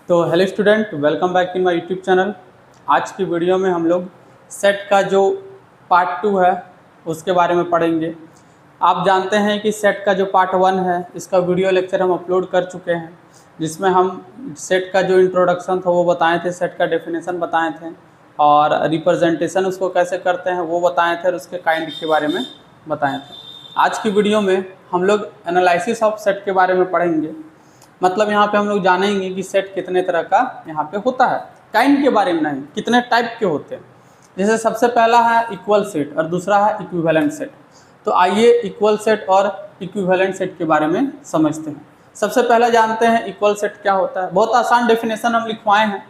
तो hello student, welcome back in my YouTube channel. आज की वीडियो में हम लोग सेट का जो पार्ट 2 है उसके बारे में पढ़ेंगे। आप जानते हैं कि सेट का जो पार्ट 1 है इसका वीडियो लेक्चर हम अपलोड कर चुके हैं, जिसमें हम सेट का जो इंट्रोडक्शन था वो बताए थे, सेट का डेफिनेशन बताए थे और रिप्रेजेंटेशन उसको कैसे करते हैं वो बताए थे और उसके काइंड के बारे में बताए थे। आज की वीडियो में हम लोग एनालिसिस ऑफ सेट के बारे में पढ़ेंगे। मतलब यहाँ पे हम लोग जानेंगे कि सेट कितने तरह का यहाँ पे होता है, काइंड के बारे में नहीं, कितने टाइप के होते हैं। जैसे सबसे पहला है इक्वल सेट और दूसरा है इक्विवेलेंट सेट। तो आइए इक्वल सेट और इक्विवेलेंट सेट के बारे में समझते हैं। सबसे पहले जानते हैं इक्वल सेट क्या होता है। बहुत आसान डेफिनेशन हम लिखवाए हैं,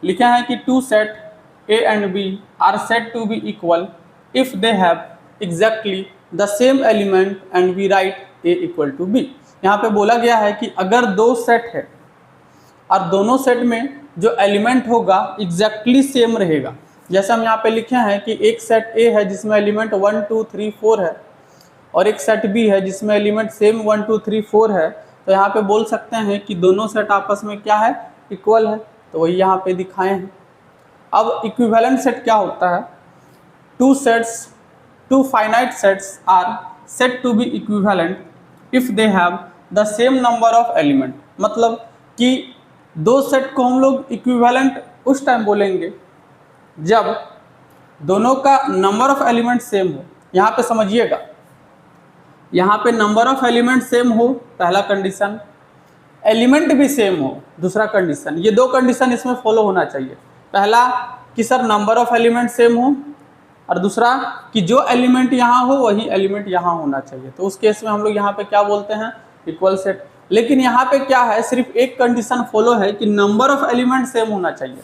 लिखे हैं कि two set A and B are said to be equal if they have exactly the same element and we write A equal to B. यहाँ पे बोला गया है कि अगर दो सेट है और दोनों सेट में जो एलिमेंट होगा एग्जैक्टली सेम रहेगा। जैसे हम यहाँ पे लिखे हैं कि एक सेट ए है जिसमें एलिमेंट 1 2 3 4 है और एक सेट बी है जिसमें एलिमेंट सेम 1 2 3 4 है, तो यहाँ पे बोल सकते हैं कि दोनों सेट आपस में क्या है, इक्वल है। तो वही यहाँ पे दिखाए हैं। अब इक्विवेलेंट सेट क्या होता है। Two finite sets are said to be equivalent if they have the same number of element. मतलब कि दो सेट को हम लोग इक्विवेलेंट उस टाइम बोलेंगे जब दोनों का नंबर ऑफ एलिमेंट सेम हो। यहाँ पे समझिएगा, यहाँ पे नंबर ऑफ एलिमेंट सेम हो पहला कंडीशन, एलिमेंट भी सेम हो दूसरा कंडीशन। ये दो कंडीशन इसमें फॉलो होना चाहिए। पहला कि sir number of element same हो और दूसरा कि जो एलिमेंट यहाँ हो वही एलिमेंट यहाँ होना चाहिए। तो उस केस में हम लोग यहाँ पे क्या बोलते हैं, इक्वल सेट। लेकिन यहाँ पे क्या है, सिर्फ एक कंडीशन फॉलो है कि नंबर ऑफ एलिमेंट सेम होना चाहिए,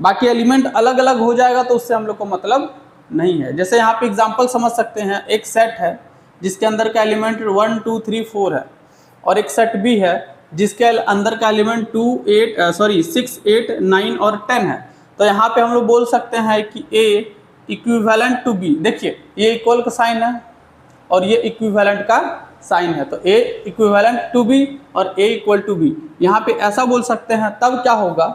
बाकी एलिमेंट अलग अलग हो जाएगा तो उससे हम लोग को मतलब नहीं है। जैसे यहाँ पे एग्जांपल समझ सकते हैं, एक सेट है जिसके अंदर का एलिमेंट 1 2 3 4 है और एक सेट बी है जिसके अंदर का एलिमेंट 6 8 9 और 10 है। तो यहाँ पे हम लोग बोल सकते हैं कि ए इक्विवेलेंट टू बी। देखिए ये इक्वल का साइन है और ये इक्विवेलेंट का साइन है, तो ए इक्विवेलेंट टू बी और ए इक्वल टू बी। यहाँ पे ऐसा बोल सकते हैं, तब क्या होगा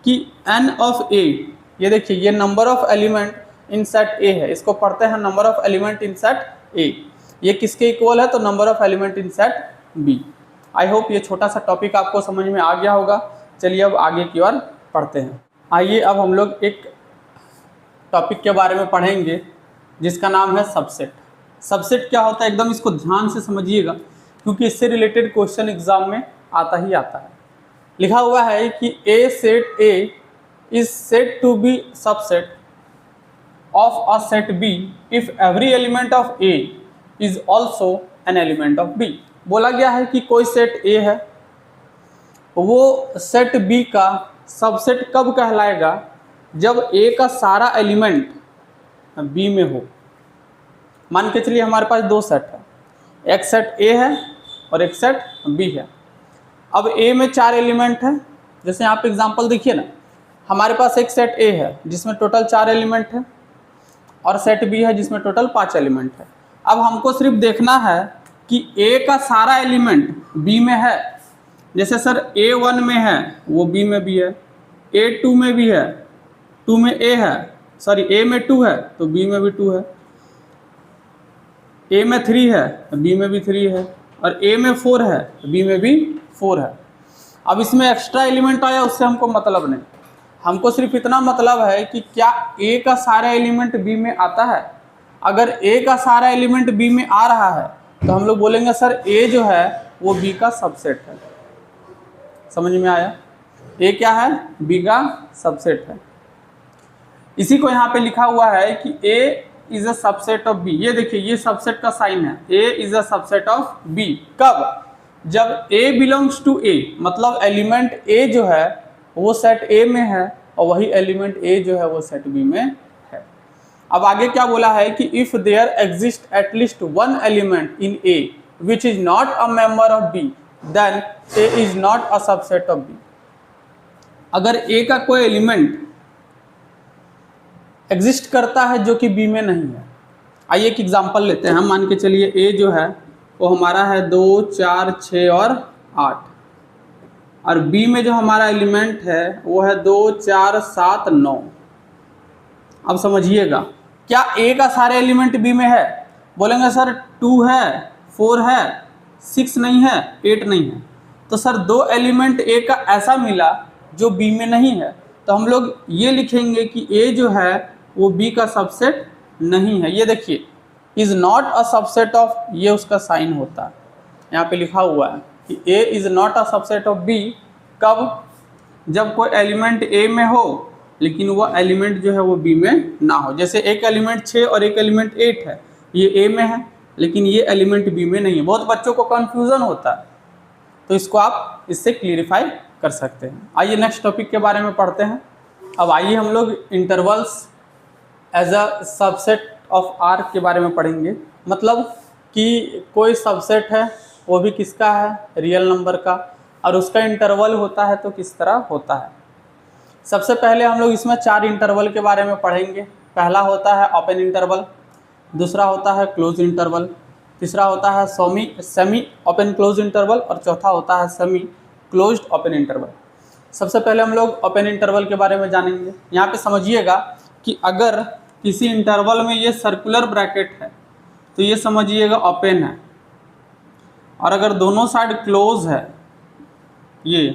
कि एन ऑफ ए, ये देखिए ये number of element in set A है, इसको पढ़ते हैं number of element in set A. ये किसके इक्वल है, तो number of element in set B. I hope ये छोटा सा टॉपिक आपको समझ में आ गया होगा। चलिए अब आगे की ओर पढ़ते हैं। आइए अब हम लोग एक टॉपिक के बारे में पढ़ेंगे जिसका नाम है सबसेट। सबसेट क्या होता है, एकदम इसको ध्यान से समझिएगा क्योंकि इससे रिलेटेड क्वेश्चन एग्जाम में आता ही आता है। लिखा हुआ है कि a set A is said to be subset of a set B if every element of A is also an element of B. बोला गया है कि कोई सेट ए है, वो सेट बी का सबसेट कब कहलाएगा, जब ए का सारा एलिमेंट बी में हो। मान के चलिए हमारे पास दो सेट है, एक सेट ए है और एक सेट बी है। अब ए में 4 एलिमेंट है, जैसे यहाँ पे एग्जांपल देखिए ना, हमारे पास एक सेट ए है जिसमें टोटल 4 एलिमेंट है और सेट बी है जिसमें टोटल 5 एलिमेंट है। अब हमको सिर्फ देखना है कि ए का सारा एलिमेंट बी में है। जैसे सर A1 में है वो बी में भी है, A2 में भी है, 2 में ए है, सॉरी ए में 2 है तो बी में भी 2 है, ए में 3 है बी में भी 3 है और ए में 4 है बी में भी 4 है। अब इसमें एक्स्ट्रा एलिमेंट आया उससे हमको मतलब नहीं, हमको सिर्फ इतना मतलब है कि क्या ए का सारा एलिमेंट बी में आता है। अगर ए का सारा एलिमेंट बी में आ रहा है तो हम लोग बोलेंगे सर ए जो है वो बी का सबसेट है। समझ में आया, ए क्या है, बी का सबसेट है। इसी को यहाँ पे लिखा हुआ है कि A is a subset of B। ये देखिए ये सबसेट का साइन है, A is a subset of B। कब, जब A बिलोंग्स टू A, मतलब एलिमेंट A जो है वो सेट A में है और वही एलिमेंट A जो है वो सेट B में है। अब आगे क्या बोला है कि if there exist at least one element in A which is not a member of B then A is not a subset of B। अगर A का कोई एलिमेंट एग्जिस्ट करता है जो कि बी में नहीं है। आइए एक एग्जांपल लेते हैं। हम मान के चलिए ए जो है वो हमारा है 2 4 6 और 8। और बी में जो हमारा एलिमेंट है वो है 2 4 7 9। अब समझिएगा, क्या ए का सारे एलिमेंट बी में है? बोलेंगे सर 2 है, 4 है, 6 नहीं है, 8 नहीं है। तो सर 2 एलिमेंट ए का ऐसा मिला जो बी में नहीं है, तो हम लोग ये लिखेंगे कि ए जो है वो बी का सबसेट नहीं है। ये देखिए, is not a subset of, ये उसका साइन होता है, यहाँ पे लिखा हुआ है कि A is not a subset of B. कब? जब कोई एलिमेंट ए में हो लेकिन वो एलिमेंट जो है वो बी में ना हो। जैसे एक एलिमेंट 6 और एक एलिमेंट 8 है, ये ए में है लेकिन ये एलिमेंट बी में नहीं है। बहुत बच्चों को कन्फ्यूज़न होता है, तो इसको आप इससे क्लियरिफाई कर सकते हैं। आइए नेक्स्ट टॉपिक के बारे में पढ़ते हैं। अब आइए हम लोग intervals as a subset of R के बारे में पढ़ेंगे। मतलब कि कोई सबसेट है, वो भी किसका है? रियल नंबर का, और उसका इंटरवल होता है तो किस तरह होता है। सबसे पहले हम लोग इसमें 4 इंटरवल के बारे में पढ़ेंगे। पहला होता है ओपन इंटरवल, दूसरा होता है क्लोज इंटरवल, तीसरा होता है सेमी ओपन क्लोज इंटरवल, और चौथा होता है सेमी क्लोज्ड ओपन इंटरवल। सबसे पहले हम लोग ओपन इंटरवल के बारे में जानेंगे। यहाँ पे समझिएगा कि अगर किसी इंटरवल में ये सर्कुलर ब्रैकेट है तो ये समझिएगा ओपन है, और अगर दोनों साइड क्लोज है, ये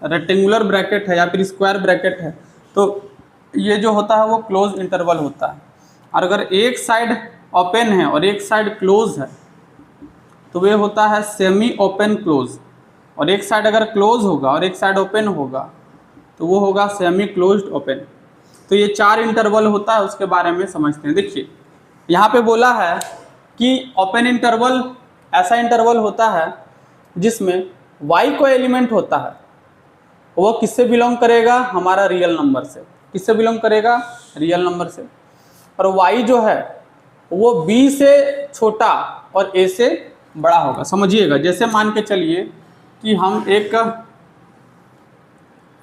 रेक्टेंगुलर ब्रैकेट है या फिर स्क्वायर ब्रैकेट है, तो ये जो होता है वो क्लोज इंटरवल होता है। और अगर एक साइड ओपन है और एक साइड क्लोज है तो वे होता है सेमी ओपन क्लोज, और एक साइड अगर क्लोज होगा और एक साइड ओपन होगा तो वो होगा सेमी क्लोज्ड ओपन। तो ये 4 इंटरवल होता है, उसके बारे में समझते हैं। देखिए यहाँ पे बोला है कि ओपन इंटरवल ऐसा इंटरवल होता है जिसमें y को एलिमेंट होता है, वो किससे बिलोंग करेगा? हमारा रियल नंबर से। किससे बिलोंग करेगा? रियल नंबर से। और y जो है वो b से छोटा और a से बड़ा होगा। समझिएगा, जैसे मान के चलिए कि हम एक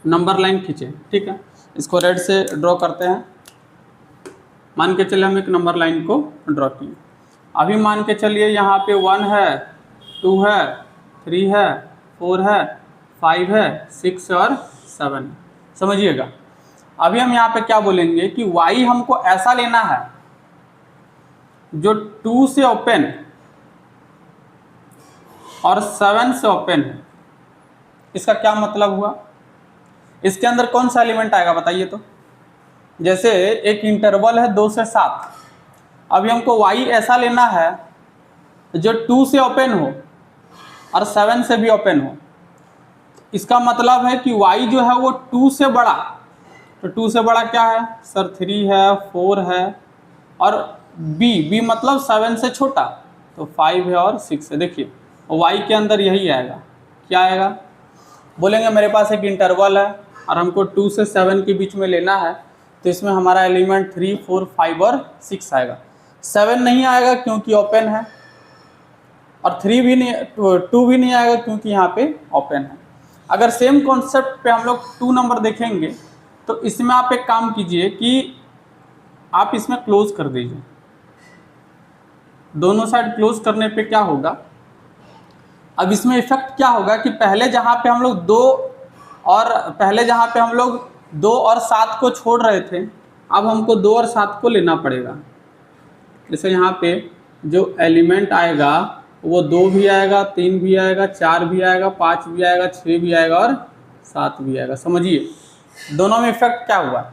नंबर लाइन खींचे, ठीक है, इसको रेड से ड्रॉ करते हैं। मान के चलिए हम एक नंबर लाइन को ड्रॉ किए। अभी मान के चलिए यहाँ पे 1 है, 2 है, 3 है, 4 है, 5 है, 6 और 7 है। समझिएगा, अभी हम यहाँ पे क्या बोलेंगे कि y हमको ऐसा लेना है जो 2 से ओपन और 7 से ओपन है। इसका क्या मतलब हुआ? इसके अंदर कौन सा एलिमेंट आएगा बताइए तो। जैसे एक इंटरवल है 2 से 7, अभी हमको y ऐसा लेना है जो 2 से ओपन हो और 7 से भी ओपन हो। इसका मतलब है कि y जो है वो 2 से बड़ा, तो 2 से बड़ा क्या है सर? 3 है, 4 है, और b मतलब 7 से छोटा, तो 5 है और 6 है। देखिए y के अंदर यही आएगा। क्या आएगा? बोलेंगे मेरे पास एक इंटरवल है और हमको 2 से 7 के बीच में लेना है, तो इसमें हमारा एलिमेंट 3, 4, 5 और 6 आएगा। 7 नहीं आएगा क्योंकि ओपन है, और 3 भी नहीं, 2 भी नहीं आएगा क्योंकि यहाँ पे ओपन है। अगर सेम कॉन्सेप्ट पे हम लोग 2 नंबर देखेंगे तो इसमें आप एक काम कीजिए कि आप इसमें क्लोज कर दीजिए। दोनों साइड क्लोज करने पे क्या होगा? अब इसमें इफेक्ट क्या होगा कि पहले जहाँ पे हम लोग 2 और 7 को छोड़ रहे थे, अब हमको 2 और 7 को लेना पड़ेगा। जैसे यहाँ पे जो एलिमेंट आएगा वो 2 भी आएगा, 3 भी आएगा, 4 भी आएगा, 5 भी आएगा, 6 भी आएगा और 7 भी आएगा। समझिए दोनों में इफेक्ट क्या हुआ?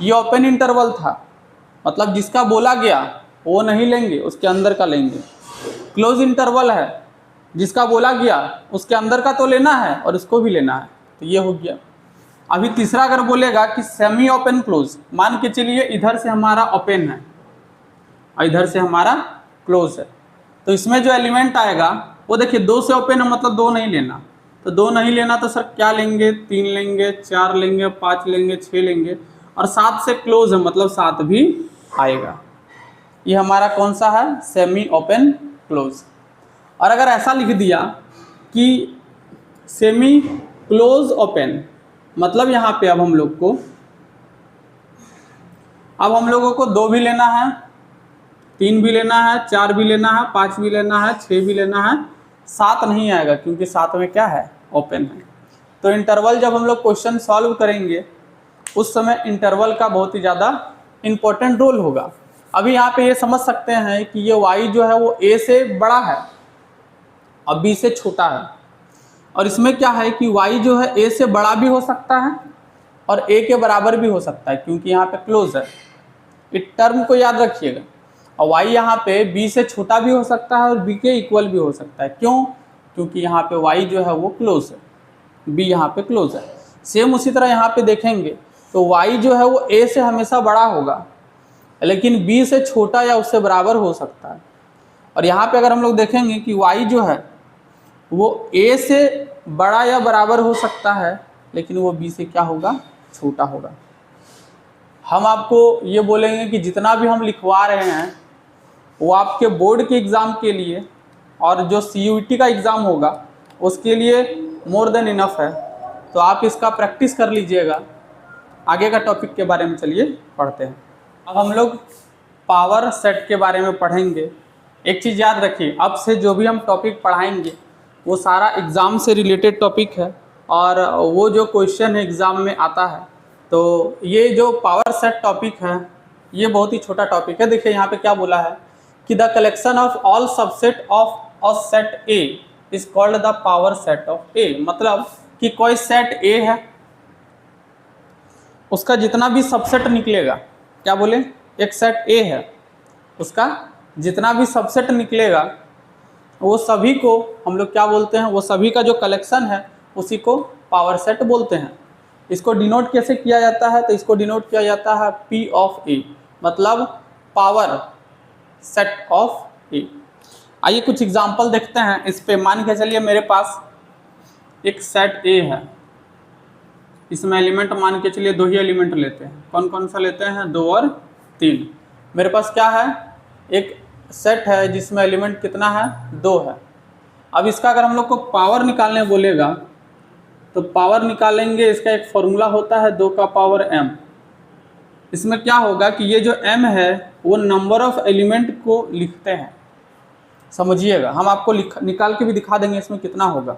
ये ओपन इंटरवल था, मतलब जिसका बोला गया वो नहीं लेंगे, उसके अंदर का लेंगे। क्लोज इंटरवल है, जिसका बोला गया उसके अंदर का तो लेना है और इसको भी लेना है, तो ये हो गया। अभी तीसरा अगर बोलेगा कि सेमी ओपन क्लोज, मान के चलिए इधर से हमारा ओपन है और इधर से हमारा क्लोज है, तो इसमें जो एलिमेंट आएगा वो देखिए 2 से ओपन है, मतलब 2 नहीं लेना, तो 2 नहीं लेना तो सर क्या लेंगे? 3 लेंगे, 4 लेंगे, 5 लेंगे, 6 लेंगे, और 7 से क्लोज है मतलब 7 भी आएगा। ये हमारा कौन सा है? Semi open close. और अगर ऐसा लिख दिया कि सेमी क्लोज ओपन, मतलब यहाँ पे अब हम लोगों को 2 भी लेना है, 3 भी लेना है, 4 भी लेना है, 5 भी लेना है, 6 भी लेना है, 7 नहीं आएगा क्योंकि 7 में क्या है? ओपन है। तो इंटरवल जब हम लोग क्वेश्चन सॉल्व करेंगे उस समय इंटरवल का बहुत ही ज़्यादा इम्पोर्टेंट रोल होगा। अभी यहाँ पे ये समझ सकते हैं कि ये y जो है वो a से बड़ा है और b से छोटा है, और इसमें क्या है कि y जो है a से बड़ा भी हो सकता है और a के बराबर भी हो सकता है, क्योंकि यहाँ पे क्लोज है। इस टर्म को याद रखिएगा। और y यहाँ पे b से छोटा भी हो सकता है और b के इक्वल भी हो सकता है। क्यों? क्योंकि यहाँ पे y जो है वो क्लोज है, b यहाँ पे क्लोज है। सेम उसी तरह यहाँ पे देखेंगे तो y जो है वो a से हमेशा बड़ा होगा, लेकिन b से छोटा या उससे बराबर हो सकता है। और यहाँ पे अगर हम लोग देखेंगे कि y जो है वो a से बड़ा या बराबर हो सकता है, लेकिन वो b से क्या होगा? छोटा होगा। हम आपको ये बोलेंगे कि जितना भी हम लिखवा रहे हैं वो आपके बोर्ड के एग्ज़ाम के लिए और जो CUET का एग्ज़ाम होगा उसके लिए मोर देन इनफ है, तो आप इसका प्रैक्टिस कर लीजिएगा। आगे का टॉपिक के बारे में चलिए पढ़ते हैं। अब हम लोग पावर सेट के बारे में पढ़ेंगे। एक चीज़ याद रखिए, अब से जो भी हम टॉपिक पढ़ाएंगे वो सारा एग्ज़ाम से रिलेटेड टॉपिक है और वो जो क्वेश्चन है एग्ज़ाम में आता है। तो ये जो पावर सेट टॉपिक है ये बहुत ही छोटा टॉपिक है। देखिए यहाँ पे क्या बोला है कि the collection of all subset of a set A is called the power set of A. मतलब कि कोई सेट ए है, उसका जितना भी सबसेट निकलेगा, क्या बोले, एक सेट ए है, उसका जितना भी सबसेट निकलेगा वो सभी को हम लोग क्या बोलते हैं, वो सभी का जो कलेक्शन है उसी को पावर सेट बोलते हैं। इसको डिनोट कैसे किया जाता है? तो इसको डिनोट किया जाता है P ऑफ ए, मतलब पावर सेट ऑफ ए। आइए कुछ एग्जांपल देखते हैं इस पे। मान के चलिए मेरे पास एक सेट ए है, इसमें एलिमेंट मान के चलिए 2 ही एलिमेंट लेते हैं। कौन कौन सा लेते हैं? 2 और 3। मेरे पास क्या है, एक सेट है जिसमें एलिमेंट कितना है? 2 है। अब इसका अगर हम लोग को पावर निकालने बोलेगा तो पावर निकालेंगे, इसका एक फॉर्मूला होता है 2 का पावर m। इसमें क्या होगा कि ये जो m है वो नंबर ऑफ एलिमेंट को लिखते हैं, समझिएगा। हम आपको निकाल के भी दिखा देंगे इसमें कितना होगा।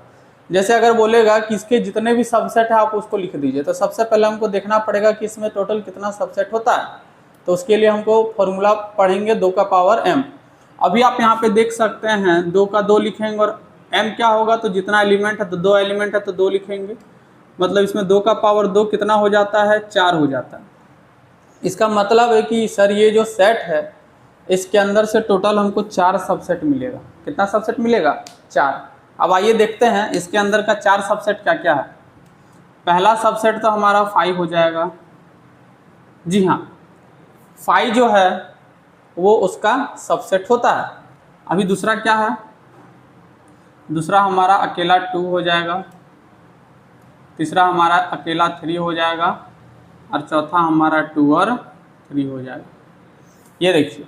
जैसे अगर बोलेगा कि इसके जितने भी सबसेट है आप उसको लिख दीजिए, तो सबसे पहले हमको देखना पड़ेगा कि इसमें टोटल कितना सबसेट होता है। तो उसके लिए हमको फॉर्मूला पढ़ेंगे 2 का पावर m। अभी आप यहाँ पे देख सकते हैं 2 का 2 लिखेंगे और m क्या होगा, तो जितना एलिमेंट है तो 2 एलिमेंट है तो 2 लिखेंगे। मतलब इसमें 2 का पावर 2 कितना हो जाता है? 4 हो जाता है। इसका मतलब है कि सर ये जो सेट है इसके अंदर से टोटल हमको 4 सबसेट मिलेगा। कितना सबसेट मिलेगा? 4। अब आइए देखते हैं इसके अंदर का 4 सबसेट क्या क्या है। पहला सबसेट तो हमारा 5 हो जाएगा। जी हाँ, 5 जो है वो उसका सबसेट होता है। अभी दूसरा क्या है? दूसरा हमारा अकेला 2 हो जाएगा, तीसरा हमारा अकेला 3 हो जाएगा और चौथा हमारा 2 और 3 हो जाएगा। ये देखिए,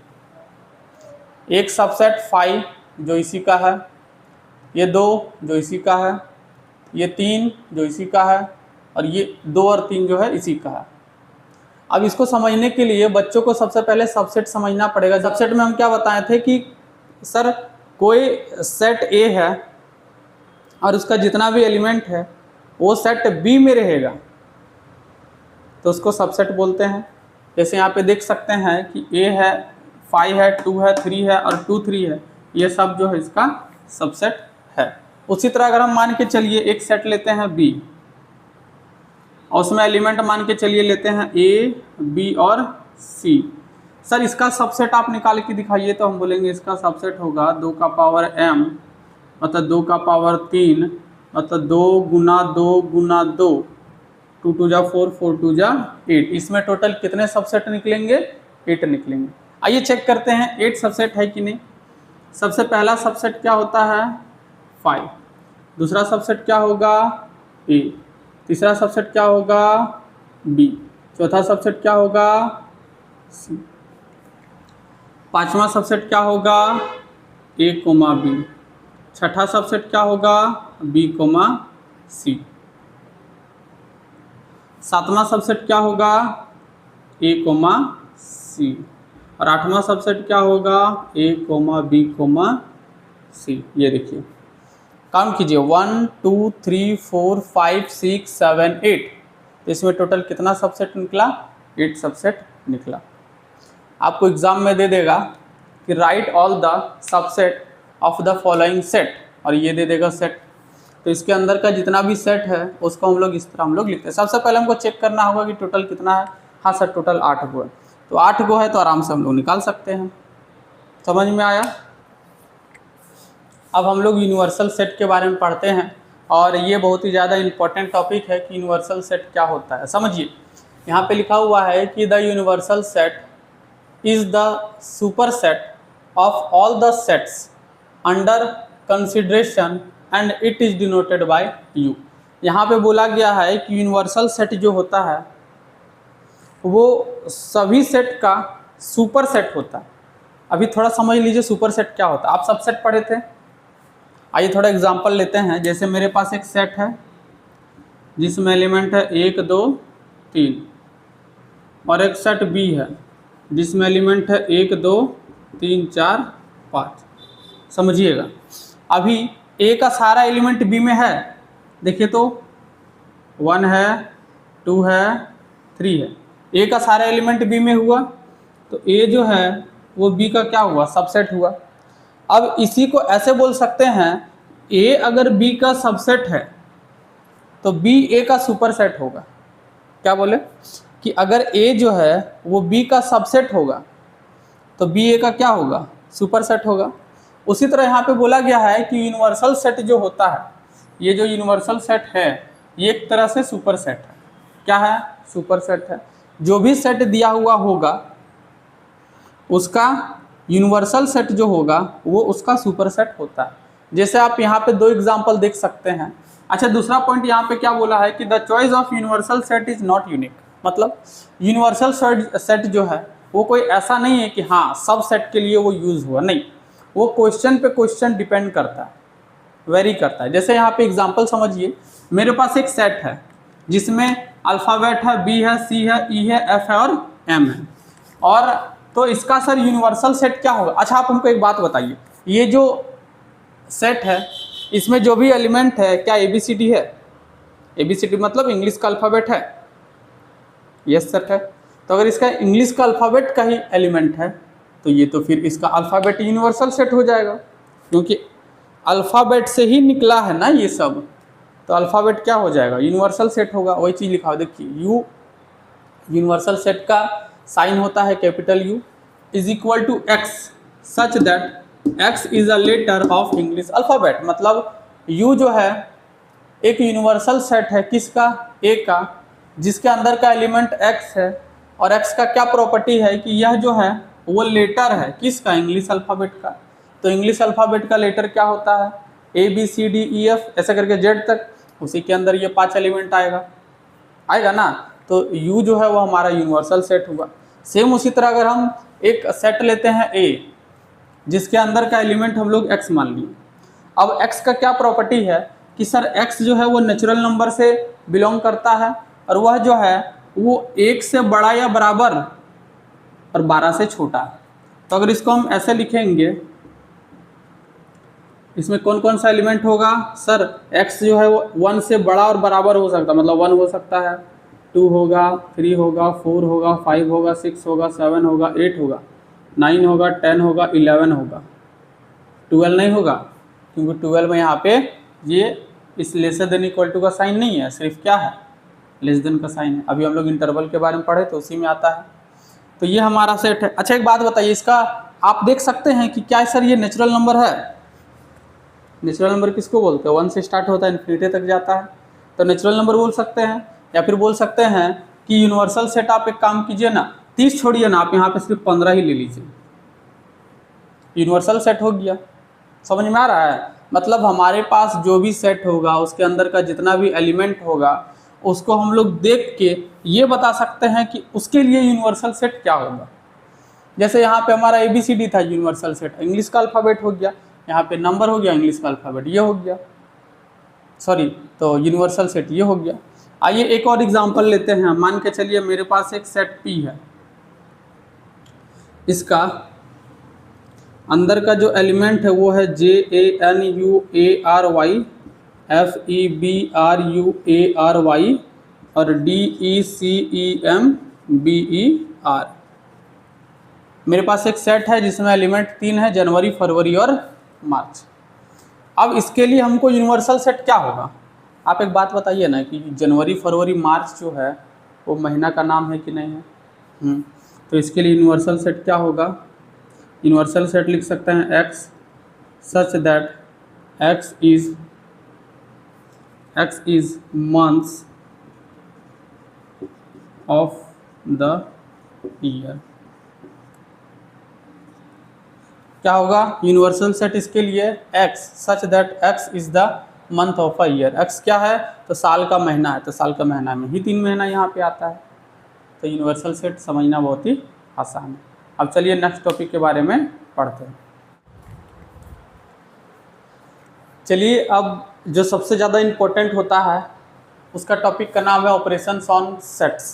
एक सबसेट 5 जो इसी का है, ये 2 जो इसी का है, ये 3 जो इसी का है और ये 2 और 3 जो है इसी का है। अब इसको समझने के लिए बच्चों को सबसे पहले सबसेट समझना पड़ेगा। सबसेट में हम क्या बताए थे कि सर कोई सेट ए है और उसका जितना भी एलिमेंट है वो सेट बी में रहेगा तो उसको सबसेट बोलते हैं। जैसे यहाँ पे देख सकते हैं कि ए है, 5 है, 2 है, 3 है और 2, 3 है, ये सब जो है इसका सबसेट है। उसी तरह अगर हम मान के चलिए एक सेट लेते हैं बी और उसमें एलिमेंट मान के चलिए लेते हैं ए, बी और सी। सर इसका सबसेट आप निकाल के दिखाइए, तो हम बोलेंगे इसका सबसेट होगा 2 का पावर m, मतलब 2 का पावर 3, मतलब 2 गुना 2 गुना 2, 2 2 जा 4, 4 2 जा 8। इसमें टोटल कितने सबसेट निकलेंगे? 8 निकलेंगे। आइए चेक करते हैं 8 सबसेट है कि नहीं। सबसे पहला सबसेट क्या होता है? 5। दूसरा सबसेट क्या होगा? a। तीसरा सबसेट क्या होगा? b। चौथा सबसेट क्या होगा? c। पांचवा सबसेट क्या होगा? a, b। छठा सबसेट क्या होगा? b, c। सातवां सबसेट क्या होगा? a, c। और आठवां सबसेट क्या होगा? a, b, c। ये देखिए काउंट कीजिए 1 2 3 4 5 6 7 8, तो इसमें टोटल कितना सबसेट निकला? 8 सबसेट निकला। आपको एग्जाम में दे देगा कि right all the subset of the following set, और ये दे देगा सेट, तो इसके अंदर का जितना भी सेट है उसको हम लोग इस तरह हम लोग लिखते हैं। सबसे पहले हमको चेक करना होगा कि टोटल कितना है। हाँ सर टोटल 8 गो है, तो 8 गो है तो आराम से हम लोग निकाल सकते हैं। समझ में आया? अब हम लोग यूनिवर्सल सेट के बारे में पढ़ते हैं, और ये बहुत ही ज़्यादा इंपॉर्टेंट टॉपिक है कि यूनिवर्सल सेट क्या होता है। समझिए, यहाँ पे लिखा हुआ है कि the universal set is the super set of all the sets under consideration and it is denoted by you. यहाँ पे बोला गया है कि यूनिवर्सल सेट जो होता है वो सभी सेट का सुपर सेट होता है। अभी थोड़ा समझ लीजिए सुपर सेट क्या होता है। आप सब सेट पढ़े थे, आइए थोड़ा एग्जांपल लेते हैं। जैसे मेरे पास एक सेट है जिसमें एलिमेंट है 1 2 3, और एक सेट बी है जिसमें एलिमेंट है 1 2 3 4 5। समझिएगा, अभी ए का सारा एलिमेंट बी में है, देखिए तो 1 है 2 है 3 है, ए का सारा एलिमेंट बी में हुआ, तो ए जो है वो बी का क्या हुआ? सबसेट हुआ। अब इसी को ऐसे बोल सकते हैं, ए अगर बी का सबसेट है तो बी ए का सुपरसेट होगा। क्या बोले कि अगर ए जो है वो बी का सबसेट होगा तो बी ए का क्या होगा? सुपरसेट होगा। उसी तरह यहाँ पे बोला गया है कि यूनिवर्सल सेट जो होता है, ये जो यूनिवर्सल सेट है ये एक तरह से सुपर सेट है। क्या है? सुपर सेट है। जो भी सेट दिया हुआ होगा उसका यूनिवर्सल सेट जो होगा वो उसका सुपर सेट होता है। जैसे आप यहाँ पे 2 एग्जांपल देख सकते हैं। अच्छा, दूसरा पॉइंट यहाँ पे क्या बोला है कि the choice of universal set is not unique. मतलब यूनिवर्सल सेट जो है वो कोई ऐसा नहीं है कि हाँ सब सेट के लिए वो यूज़ हुआ, नहीं, वो क्वेश्चन पे क्वेश्चन डिपेंड करता है, वेरी करता है। जैसे यहाँ पे एग्जांपल समझिए, मेरे पास एक सेट है जिसमें अल्फ़ाबेट है, बी है, सी है, ई है, एफ है और एम है, और तो इसका सर यूनिवर्सल सेट क्या होगा? अच्छा आप हमको एक बात बताइए, ये जो सेट है इसमें जो भी एलिमेंट है क्या ABCD है? ABCD मतलब इंग्लिश का अल्फ़ाबेट है। यस सर है। तो अगर इसका इंग्लिश का अल्फ़ाबेट का ही एलिमेंट है तो ये तो फिर इसका अल्फ़ाबेट यूनिवर्सल सेट हो जाएगा, क्योंकि अल्फ़ाबेट से ही निकला है ना ये सब, तो अल्फ़ाबेट क्या हो जाएगा? यूनिवर्सल सेट होगा। वही चीज़ लिखा हो, देखिए यू यूनिवर्सल सेट का साइन होता है capital U is equal to x such that x is a letter of English alphabet. मतलब U जो है एक यूनिवर्सल सेट है किसका? A का, जिसके अंदर का एलिमेंट x है, और x का क्या प्रॉपर्टी है कि यह जो है वो लेटर है किसका? इंग्लिश अल्फ़ाबेट का। तो इंग्लिश अल्फ़ाबेट का लेटर क्या होता है? ABCDEF ऐसे करके Z तक, उसी के अंदर ये 5 एलिमेंट आएगा ना, तो U जो है वो हमारा यूनिवर्सल सेट हुआ। सेम उसी तरह अगर हम एक सेट लेते हैं A जिसके अंदर का एलिमेंट हम लोग x मान लिए, अब x का क्या प्रॉपर्टी है कि सर x जो है वो नेचुरल नंबर से बिलोंग करता है, और वह जो है वो 1 से बड़ा या बराबर और 12 से छोटा है। तो अगर इसको हम ऐसे लिखेंगे, इसमें कौन कौन सा एलिमेंट होगा? सर x जो है वो 1 से बड़ा और बराबर हो सकता है, मतलब 1 हो सकता है, 2 होगा, 3 होगा, 4 होगा, 5 होगा, 6 होगा, 7 होगा, 8 होगा, 9 होगा, 10 होगा, 11 होगा, 12 नहीं होगा, क्योंकि 12 में यहाँ पे ये इस लेसर देन इक्वल टू का साइन नहीं है, सिर्फ क्या है? लेस देन का साइन है। अभी हम लोग इंटरवल के बारे में पढ़े तो उसी में आता है। तो ये हमारा सेट है। अच्छा एक बात बताइए, इसका आप देख सकते हैं कि क्या सर ये नेचुरल नंबर है? नेचुरल नंबर किसको बोलते हैं? 1 से स्टार्ट होता है, इन्फिनिटी तक जाता है, तो नेचुरल नंबर बोल सकते हैं। या फिर बोल सकते हैं कि यूनिवर्सल सेट, आप एक काम कीजिए ना, 30 छोड़िए ना, आप यहाँ पे सिर्फ 15 ही ले लीजिए, यूनिवर्सल सेट हो गया। समझ में आ रहा है? मतलब हमारे पास जो भी सेट होगा उसके अंदर का जितना भी एलिमेंट होगा उसको हम लोग देख के ये बता सकते हैं कि उसके लिए यूनिवर्सल सेट क्या होगा। जैसे यहाँ पे हमारा ABCD था, यूनिवर्सल सेट इंग्लिश का अल्फ़ाबेट हो गया, यहाँ पे नंबर हो गया, इंग्लिश का अल्फ़ाबेट ये हो गया, सॉरी, तो यूनिवर्सल सेट ये हो गया। आइए एक और एग्जांपल लेते हैं। मान के चलिए मेरे पास एक सेट P है, इसका अंदर का जो एलिमेंट है वो है JANUARY, FEBRUARY और DECEMBER। मेरे पास एक सेट है जिसमें एलिमेंट 3 है, जनवरी, फरवरी और मार्च। अब इसके लिए हमको यूनिवर्सल सेट क्या होगा? आप एक बात बताइए ना कि जनवरी, फरवरी, मार्च जो है वो महीना का नाम है कि नहीं है? तो इसके लिए यूनिवर्सल सेट क्या होगा? यूनिवर्सल सेट लिख सकते हैं x such that x is months of the year। क्या होगा यूनिवर्सल सेट इसके लिए? x such that x is the month of a year. x क्या है? तो साल का महीना है, तो साल का महीना में ही 3 महीना यहाँ पे आता है। तो यूनिवर्सल सेट समझना बहुत ही आसान है। अब चलिए नेक्स्ट टॉपिक के बारे में पढ़ते हैं। चलिए अब जो सबसे ज़्यादा इम्पोर्टेंट होता है उसका टॉपिक का नाम है ऑपरेशंस ऑन सेट्स।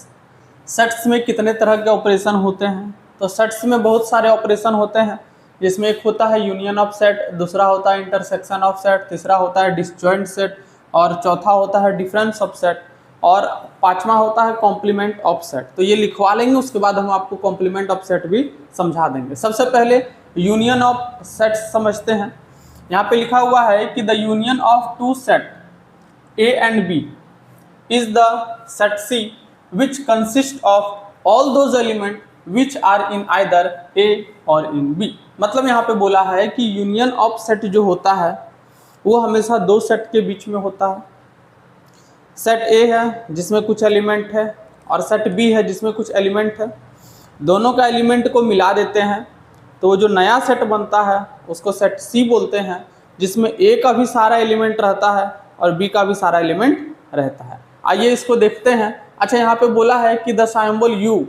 सेट्स में कितने तरह के ऑपरेशन होते हैं? तो सेट्स में बहुत सारे ऑपरेशन होते हैं, जिसमें एक होता है यूनियन ऑफ सेट, दूसरा होता है इंटरसेक्शन ऑफ सेट, तीसरा होता है डिसजॉइंट सेट और चौथा होता है डिफरेंस ऑफ सेट और पांचवा होता है कॉम्प्लीमेंट ऑफ सेट। तो ये लिखवा लेंगे, उसके बाद हम आपको कॉम्प्लीमेंट ऑफ सेट भी समझा देंगे। सबसे पहले यूनियन ऑफ सेट समझते हैं। यहाँ पे लिखा हुआ है कि the union of two set A and B is the set C which consists of all those elements which are in either A or in B। मतलब यहाँ पे बोला है कि यूनियन ऑफ सेट जो होता है वो हमेशा दो सेट के बीच में होता है। सेट A है जिसमें कुछ एलिमेंट है और सेट B है जिसमें कुछ एलिमेंट है। दोनों का एलिमेंट को मिला देते हैं तो वो जो नया सेट बनता है उसको सेट C बोलते हैं, जिसमें A का भी सारा एलिमेंट रहता है और B का भी सारा एलिमेंट रहता है। आइए इसको देखते हैं। अच्छा, यहाँ पे बोला है कि the symbol U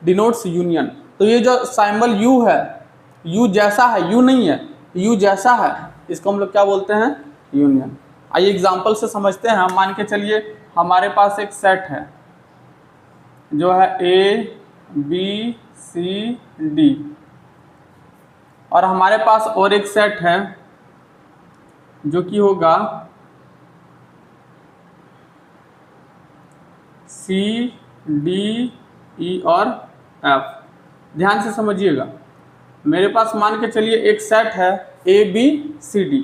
denotes union. तो ये जो सिंबल U है, U जैसा है, U नहीं है, U जैसा है, इसको हम लोग क्या बोलते हैं? यूनियन। आइए एग्जाम्पल से समझते हैं। हम मान के चलिए हमारे पास एक सेट है जो है A B C D और हमारे पास और एक सेट है जो कि होगा C D E और F। ध्यान से समझिएगा, मेरे पास मान के चलिए एक सेट है A B C D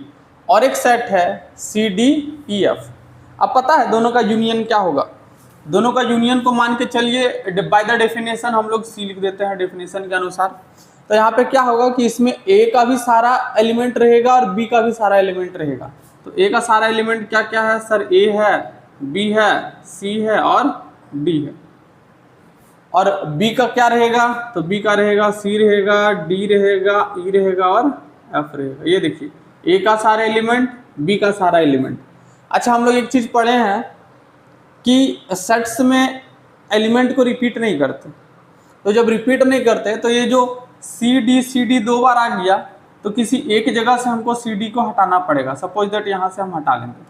और एक सेट है C D E F। अब पता है दोनों का यूनियन क्या होगा? दोनों का यूनियन को मान के चलिए बाय द डेफिनेशन हम लोग C लिख देते हैं डेफिनेशन के अनुसार। तो यहाँ पे क्या होगा कि इसमें A का भी सारा एलिमेंट रहेगा और B का भी सारा एलिमेंट रहेगा। तो A का सारा एलिमेंट क्या क्या है सर? A है, B है, C है और D है। और B का क्या रहेगा? तो B का रहेगा C रहेगा, D रहेगा, E रहेगा और F रहेगा। ये देखिए A का सारा एलिमेंट, B का सारा एलिमेंट। अच्छा, हम लोग एक चीज़ पढ़े हैं कि सेट्स में एलिमेंट को रिपीट नहीं करते। तो जब रिपीट नहीं करते तो ये जो C D दो बार आ गया तो किसी एक जगह से हमको C D को हटाना पड़ेगा। सपोज दैट यहाँ से हम हटा लेंगे,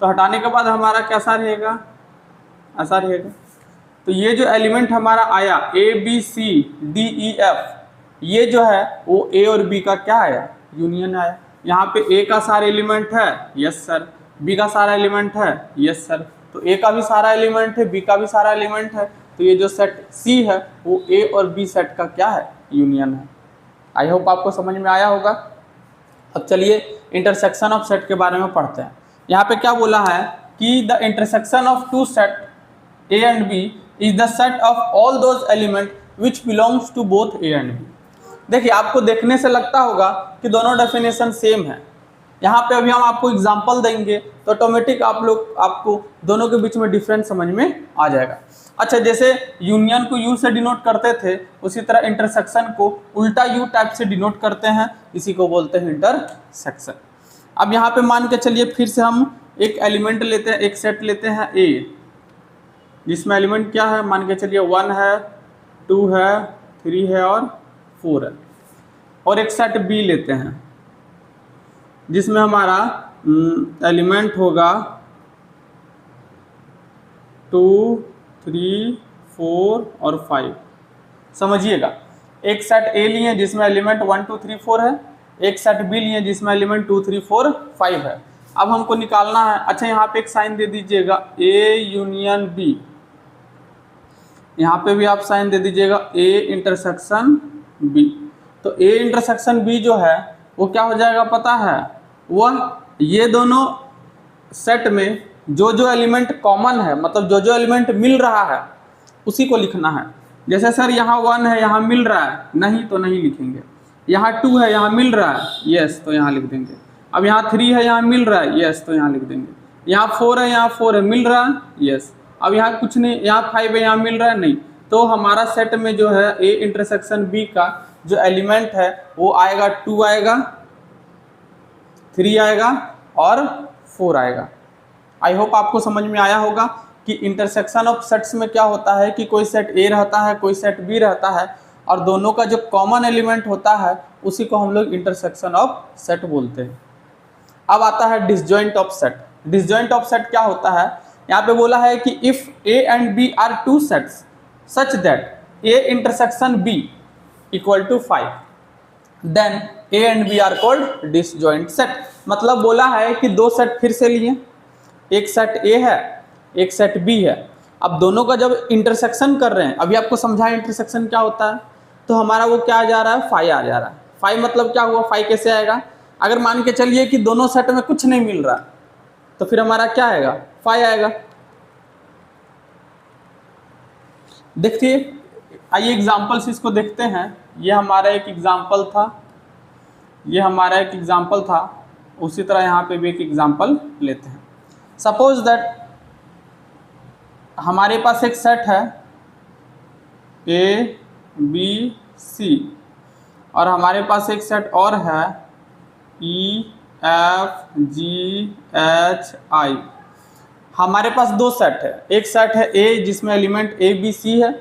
तो हटाने के बाद हमारा कैसा रहेगा? ऐसा रहेगा। तो ये जो एलिमेंट हमारा आया A B C D E F, ये जो है वो A और B का क्या आया? यूनियन आया। यहाँ पे A का सारा एलिमेंट है, यस सर। B का सारा एलिमेंट है, यस सर। तो A का भी सारा एलिमेंट है, B का भी सारा एलिमेंट है। तो ये जो सेट C है वो A और B सेट का क्या है? यूनियन है। आई होप आपको समझ में आया होगा। अब चलिए इंटरसेक्शन ऑफ सेट के बारे में पढ़ते हैं। यहाँ पे क्या बोला है कि the intersection of two set A and B is the set of all those element which belongs to both A and B। देखिए आपको देखने से लगता होगा कि दोनों डेफिनेशन सेम है। यहाँ पे अभी हम आपको एग्जांपल देंगे तो ऑटोमेटिक आपको दोनों के बीच में डिफरेंस समझ में आ जाएगा। अच्छा, जैसे यूनियन को U से डिनोट करते थे उसी तरह इंटरसेक्शन को उल्टा U टाइप से डिनोट करते हैं, इसी को बोलते हैं इंटरसेक्शन। अब यहाँ पे मान के चलिए फिर से हम एक एलिमेंट लेते हैं, एक सेट लेते हैं A, जिसमें एलिमेंट क्या है? मान के चलिए 1 है, 2 है, 3 है और 4 है। और एक सेट B लेते हैं जिसमें हमारा एलिमेंट होगा 2, 3, 4 और 5। समझिएगा, एक सेट ए लिए जिसमें एलिमेंट 1 2 3 4 है, एक सेट बी लिए जिसमें एलिमेंट 2 3 4 5 है। अब हमको निकालना है, अच्छा यहाँ पे एक साइन दे दीजिएगा ए यूनियन बी, यहाँ पे भी आप साइन दे दीजिएगा ए इंटरसेक्शन बी। तो ए इंटरसेक्शन बी जो है वो क्या हो जाएगा पता है, वह ये दोनों सेट में जो जो एलिमेंट कॉमन है, मतलब जो जो एलिमेंट मिल रहा है उसी को लिखना है। जैसे सर यहाँ 1 है, यहाँ मिल रहा है, नहीं तो नहीं लिखेंगे। यहाँ 2 है, यहाँ मिल रहा है, यस तो यहाँ लिख देंगे। अब यहाँ 3 है, यहाँ मिल रहा है, यस तो यहाँ लिख देंगे। यहाँ 4 है, यहाँ 4 है, मिल रहा है, यस। अब यहाँ कुछ नहीं, यहाँ 5 है, यहाँ मिल रहा है, नहीं। तो हमारा सेट में जो है ए इंटरसेक्शन बी का जो एलिमेंट है वो आएगा 2 आएगा, 3 आएगा और 4 आएगा। आई होप आपको समझ में आया होगा कि इंटरसेक्शन ऑफ सेट्स में क्या होता है कि कोई सेट ए रहता है, कोई सेट बी रहता है, और दोनों का जो कॉमन एलिमेंट होता है उसी को हम लोग इंटरसेक्शन ऑफ सेट बोलते हैं। अब आता है disjoint of set. Disjoint of set क्या होता है, यहाँ पे बोला है कि if A and B are two sets such that A intersection B equal to 5, then A and B are called disjoint set. मतलब बोला है कि दो सेट फिर से लिए, एक सेट ए है, एक सेट बी है। अब दोनों का जब इंटरसेक्शन कर रहे हैं, अभी आपको समझाया इंटरसेक्शन क्या होता है, तो हमारा वो क्या आ जा रहा है, 5 आ जा रहा है। 5 मतलब क्या हुआ, 5 कैसे आएगा, अगर मान के चलिए कि दोनों सेट में कुछ नहीं मिल रहा तो फिर हमारा क्या आएगा, 5 आएगा। देखिए आइए एग्जाम्पल से इसको देखते हैं। ये हमारा एक एग्जाम्पल था, ये हमारा एक एग्जाम्पल था, उसी तरह यहाँ पे भी एक एग्जाम्पल लेते हैं। सपोज दैट हमारे पास एक सेट है ए बी सी, और हमारे पास एक सेट और है E F G H I. हमारे पास दो सेट है, एक सेट है ए जिसमें एलिमेंट ए बी सी है,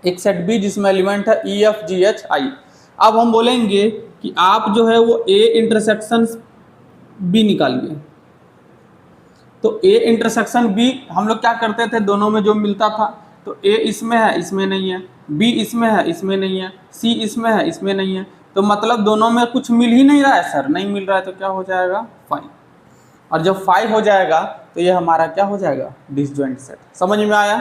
एक सेट बी जिसमें एलिमेंट है E F G H I. अब हम बोलेंगे कि आप जो है वो ए इंटरसेक्शन बी निकालिए। तो ए इंटरसेक्शन बी हम लोग क्या करते थे, दोनों में जो मिलता था, तो ए इसमें है, इसमें नहीं है, बी इसमें है, इसमें नहीं है, सी इसमें है, इसमें नहीं है, तो मतलब दोनों में कुछ मिल ही नहीं रहा है सर, नहीं मिल रहा है तो क्या हो जाएगा, 5। और जब 5 हो जाएगा तो ये हमारा क्या हो जाएगा, डिसजॉइंट सेट। समझ में आया।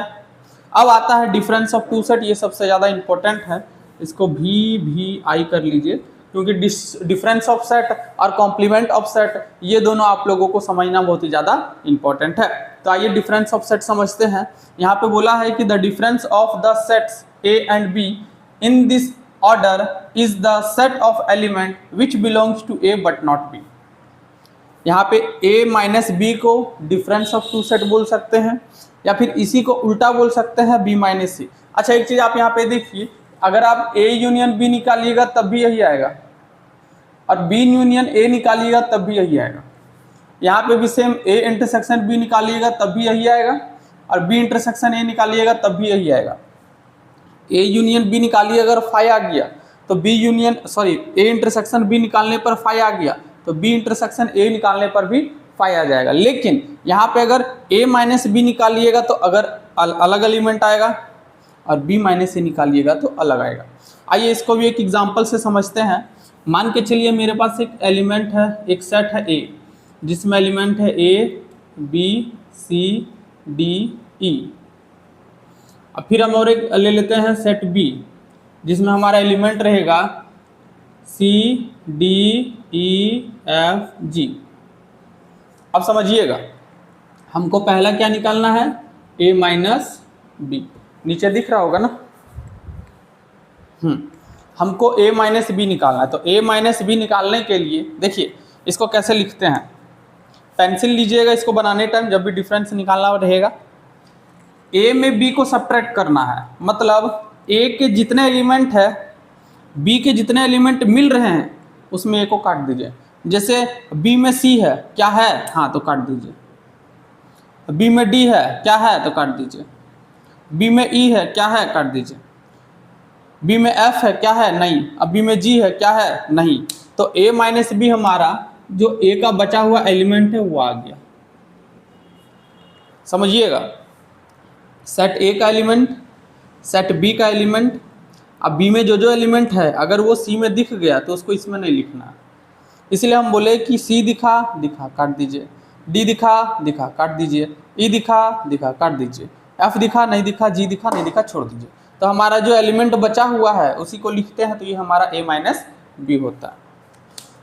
अब आता है डिफरेंस ऑफ टू सेट, ये सबसे ज़्यादा इंपॉर्टेंट है, इसको भी आई कर लीजिए, क्योंकि डिफरेंस ऑफ सेट और कॉम्प्लीमेंट ऑफ सेट ये दोनों आप लोगों को समझना बहुत ही ज़्यादा इंपॉर्टेंट है। तो आइए डिफरेंस ऑफ सेट समझते हैं। यहाँ पे बोला है कि the difference of the sets A and B in this order is the set of element which belongs to A but not B. यहाँ पे a माइनस बी को डिफरेंस ऑफ टू सेट बोल सकते हैं, या फिर इसी को उल्टा बोल सकते हैं b माइनस सी। अच्छा एक चीज़ आप यहाँ पे देखिए, अगर आप a यूनियन b निकालिएगा तब भी यही आएगा, और b यूनियन a निकालिएगा तब भी यही आएगा। यहाँ पे भी सेम a इंटरसेक्शन b निकालिएगा तब भी यही आएगा, और b इंटरसेक्शन a निकालिएगा तब भी यही आएगा। a यूनियन b निकालिए अगर 5 आ गया तो b union a intersection b निकालने पर 5 आ गया तो b इंटरसेक्शन a निकालने पर भी 5 आ जाएगा। लेकिन यहाँ पे अगर a माइनस बी निकालिएगा तो अगर अलग एलिमेंट आएगा, और b माइनस ए निकालिएगा तो अलग आएगा। आइए इसको भी एक एग्जांपल से समझते हैं। मान के चलिए मेरे पास एक एलिमेंट है, एक सेट है a जिसमें एलिमेंट है a b c d e। अब फिर हम और एक ले लेते हैं सेट b जिसमें हमारा एलिमेंट रहेगा c d e f g। अब समझिएगा हमको पहला क्या निकालना है, a माइनस बी, नीचे दिख रहा होगा ना। हमको a माइनस बी निकालना है। तो a माइनस बी निकालने के लिए देखिए इसको कैसे लिखते हैं, पेंसिल लीजिएगा इसको बनाने टाइम जब भी डिफरेंस निकालना रहेगा। a में b को सब्ट्रैक्ट करना है, मतलब a के जितने एलिमेंट है b के जितने एलिमेंट मिल रहे हैं उसमें a को काट दीजिए। जैसे b में c है, क्या है, हाँ तो काट दीजिए। b में d है, क्या है, तो काट दीजिए। b में e है, क्या है, काट दीजिए। b में f है, क्या है, नहीं। अब b में g है, क्या है, नहीं। तो a माइनस बी हमारा जो a का बचा हुआ एलिमेंट है वो आ गया। समझिएगा, सेट a का एलिमेंट, सेट b का एलिमेंट, अब बी में जो एलिमेंट है अगर वो सी में दिख गया तो उसको इसमें नहीं लिखना, इसलिए हम बोले कि सी दिखा काट दीजिए, डी दिखा काट दीजिए, ई दिखा काट दीजिए, एफ दिखा नहीं दिखा, जी दिखा नहीं दिखा छोड़ दीजिए। तो हमारा जो एलिमेंट बचा हुआ है उसी को लिखते हैं, तो ये हमारा a माइनस बी होता है।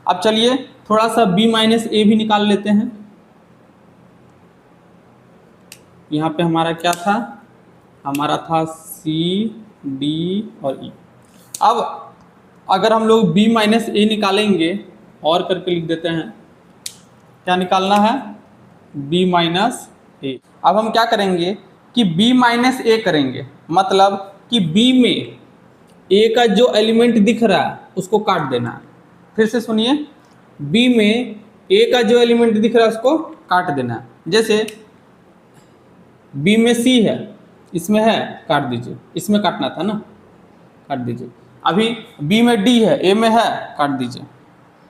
अब चलिए थोड़ा सा b माइनस ए भी निकाल लेते हैं। यहाँ पे हमारा क्या था, हमारा था सी डी और ई। अब अगर हम लोग b माइनस ए निकालेंगे और करके लिख देते हैं, क्या निकालना है, b माइनस ए। अब हम क्या करेंगे कि b माइनस ए करेंगे, मतलब कि b में a का जो एलिमेंट दिख रहा है उसको काट देना है। फिर से सुनिए, b में a का जो एलिमेंट दिख रहा है उसको काट देना है। जैसे b में c है, इसमें है, काट दीजिए, इसमें काटना था ना, काट दीजिए। अभी b में d है, a में है, काट दीजिए।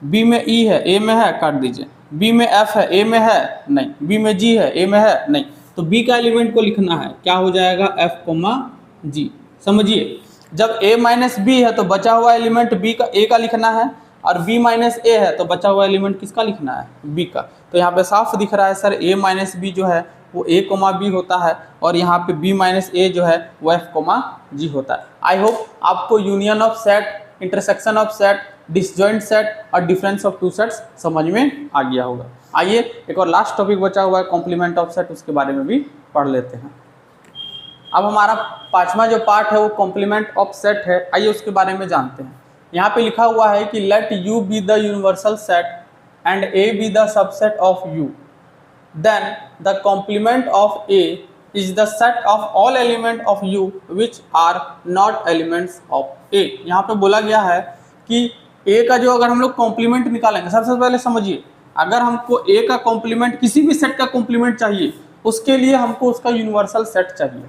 b में e है, a में है, काट दीजिए। b में f है, a में है नहीं, b में g है, a में है नहीं, तो b का एलिमेंट को लिखना है, क्या हो जाएगा, f, g। समझिए, जब a माइनस बी है तो बचा हुआ एलिमेंट b का, a का लिखना है, और b माइनस ए है तो बचा हुआ एलिमेंट किसका लिखना है, b का। तो यहाँ पे साफ दिख रहा है सर a माइनस बी जो है वो a, b होता है, और यहाँ पे b माइनस ए जो है वो f, g होता है। आई होप आपको union of set, intersection of set, disjoint set और डिफरेंस ऑफ टू सेट्स समझ में आ गया होगा। आइए एक और लास्ट टॉपिक बचा हुआ है कॉम्प्लीमेंट ऑफ सेट, उसके बारे में भी पढ़ लेते हैं। अब हमारा पांचवा जो पार्ट है वो कॉम्प्लीमेंट ऑफ सेट है, आइए उसके बारे में जानते हैं। यहाँ पे लिखा हुआ है कि let U be the universal set and A be the subset of U, then the complement of A is the set of all element of U which are not elements of A. यहाँ पे बोला गया है कि ए का जो अगर हम लोग कॉम्प्लीमेंट निकालेंगे, सबसे पहले समझिए, अगर हमको ए का कॉम्प्लीमेंट, किसी भी सेट का कॉम्प्लीमेंट चाहिए, उसके लिए हमको उसका यूनिवर्सल सेट चाहिए।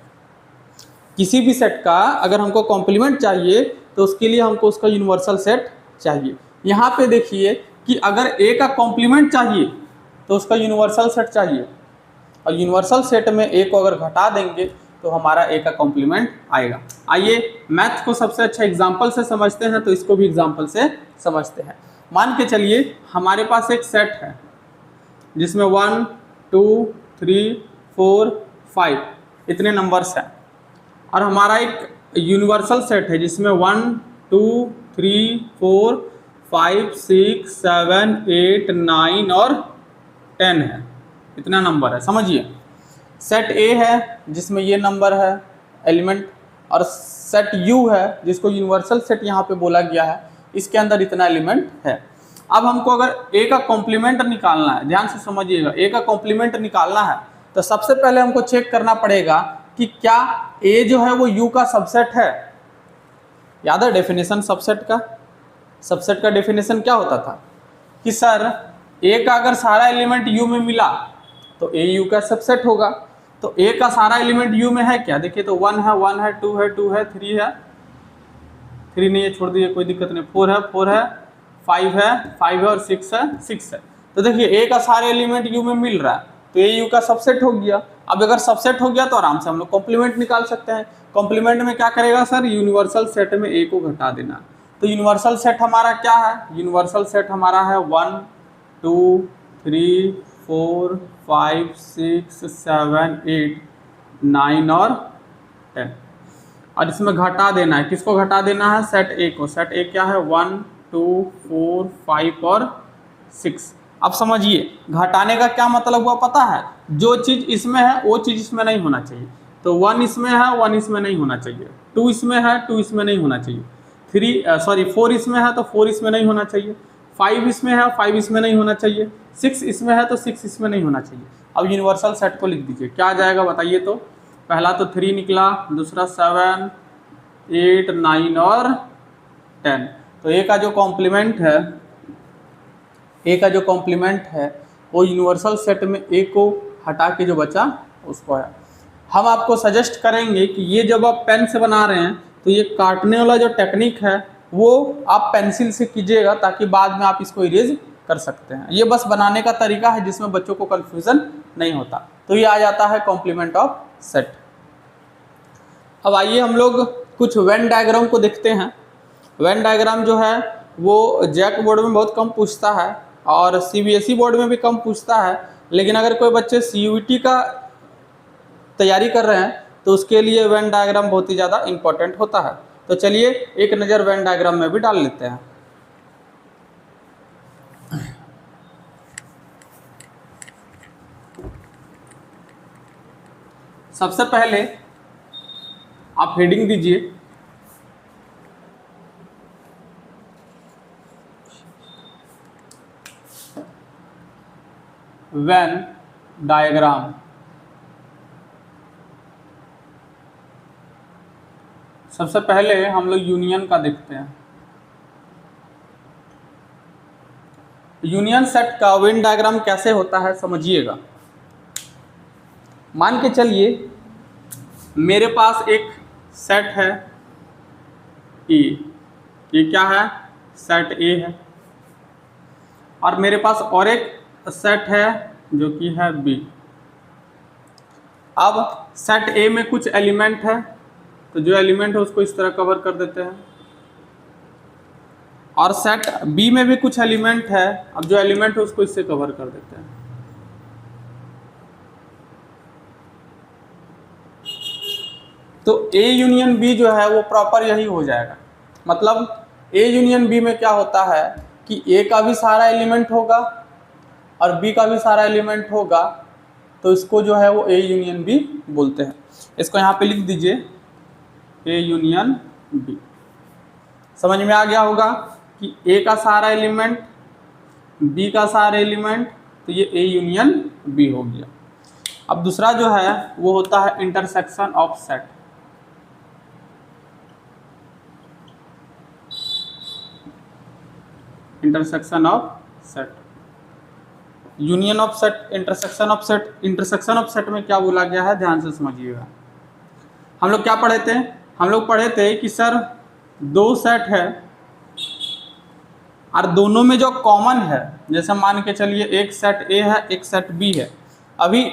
किसी भी सेट का अगर हमको कॉम्प्लीमेंट चाहिए तो उसके लिए हमको उसका यूनिवर्सल सेट चाहिए। यहाँ पे देखिए कि अगर ए का कॉम्प्लीमेंट चाहिए तो उसका यूनिवर्सल सेट चाहिए, और यूनिवर्सल सेट में ए को अगर घटा देंगे तो हमारा ए का कॉम्प्लीमेंट आएगा। आइए मैथ को सबसे अच्छा एग्जाम्पल से समझते हैं, तो इसको भी एग्जाम्पल से समझते हैं। मान के चलिए हमारे पास एक सेट है जिसमें 1 2 3 4 5 इतने नंबर्स हैं, और हमारा एक यूनिवर्सल सेट है जिसमें 1 2 3 4 5 6 7 8 9 और 10 है, इतना नंबर है। समझिए, सेट ए है जिसमें ये नंबर है एलिमेंट, और सेट यू है जिसको यूनिवर्सल सेट यहाँ पे बोला गया है, इसके अंदर इतना एलिमेंट है। अब हमको अगर ए का कॉम्प्लीमेंट निकालना है, ध्यान से समझिएगा, ए का कॉम्प्लीमेंट निकालना है तो सबसे पहले हमको चेक करना पड़ेगा कि क्या ए जो है वो यू का सबसेट है। याद है डेफिनेशन सबसेट का? सबसेट का डेफिनेशन क्या होता था कि सर ए का अगर सारा एलिमेंट यू में मिला तो ए यू का सबसेट होगा। तो ए का सारा एलिमेंट यू में है क्या, देखिए तो 1 है 1 है 2 है 2 है 3 है, 3 नहीं है छोड़ दीजिए कोई दिक्कत नहीं, 4 है 4 है 5 है 5 है और 6 है 6 है। तो देखिए ए का सारे एलिमेंट यू में मिल रहा है तो ए यू का सबसेट हो गया। अब अगर सबसेट हो गया तो आराम से हम लोग कॉम्प्लीमेंट निकाल सकते हैं। कॉम्प्लीमेंट में क्या करेगा सर, यूनिवर्सल सेट में ए को घटा देना। तो यूनिवर्सल सेट हमारा क्या है, यूनिवर्सल सेट हमारा है 1 2 3 4 5 6 7 8 9 और 10, और इसमें घटा देना है, किसको घटा देना है, सेट ए को। सेट ए क्या है 1 2 4 5 और 6। अब समझिए घटाने का क्या मतलब हुआ पता है, जो चीज़ इसमें है वो चीज़ इसमें नहीं होना चाहिए। तो 1 इसमें है 1 इसमें नहीं होना चाहिए, 2 इसमें है 2 इसमें नहीं होना चाहिए, 4 इसमें है तो 4 इसमें नहीं होना चाहिए, 5 इसमें है 5 इसमें नहीं होना चाहिए, 6 इसमें है तो 6 इसमें नहीं होना चाहिए। अब यूनिवर्सल सेट को लिख दीजिए, क्या आ जाएगा बताइए। तो पहला तो 3 निकला, दूसरा 7 8 9 और 10। तो ए का जो कॉम्प्लीमेंट है, ए का जो कॉम्प्लीमेंट है वो यूनिवर्सल सेट में ए को हटा के जो बचा उसको है। हम आपको सजेस्ट करेंगे कि ये जब आप पेन से बना रहे हैं तो ये काटने वाला जो टेक्निक है वो आप पेंसिल से कीजिएगा, ताकि बाद में आप इसको इरेज कर सकते हैं। ये बस बनाने का तरीका है जिसमें बच्चों को कन्फ्यूज़न नहीं होता। तो ये आ जाता है कॉम्प्लीमेंट ऑफ सेट। अब आइए हम लोग कुछ वेन डायग्राम को देखते हैं। वेन डायग्राम जो है वो जैक बोर्ड में बहुत कम पूछता है और सीबीएसई बोर्ड में भी कम पूछता है, लेकिन अगर कोई बच्चे सीयूईटी का तैयारी कर रहे हैं तो उसके लिए वेन डायग्राम बहुत ही ज़्यादा इम्पोर्टेंट होता है। तो चलिए एक नज़र वेन डायग्राम में भी डाल लेते हैं। सबसे पहले आप हेडिंग दीजिए वेन डायग्राम। सबसे पहले हम लोग यूनियन का देखते हैं। यूनियन सेट का वेन डायग्राम कैसे होता है समझिएगा। मान के चलिए मेरे पास एक सेट है ए, ये क्या है, सेट ए है, और मेरे पास और एक सेट है जो कि है बी। अब सेट ए में कुछ एलिमेंट है, तो जो एलिमेंट है उसको इस तरह कवर कर देते हैं, और सेट बी में भी कुछ एलिमेंट है, अब जो एलिमेंट है उसको इससे कवर कर देते हैं। तो ए यूनियन बी जो है वो प्रॉपर यही हो जाएगा। मतलब ए यूनियन बी में क्या होता है कि ए का भी सारा एलिमेंट होगा और बी का भी सारा एलिमेंट होगा, तो इसको जो है वो ए यूनियन बी बोलते हैं। इसको यहाँ पे लिख दीजिए ए यूनियन बी। समझ में आ गया होगा कि ए का सारा एलिमेंट, बी का सारा एलिमेंट, तो ये ए यूनियन बी हो गया। अब दूसरा जो है वो होता है intersection of set. Intersection of set, union of set, intersection of set. Intersection of set में क्या बोला गया है ध्यान से समझिएगा। हम लोग क्या पढ़े थे, हम लोग पढ़े थे कि सर दो सेट है और दोनों में जो कॉमन है, जैसे मान के चलिए एक सेट ए है एक सेट बी है। अभी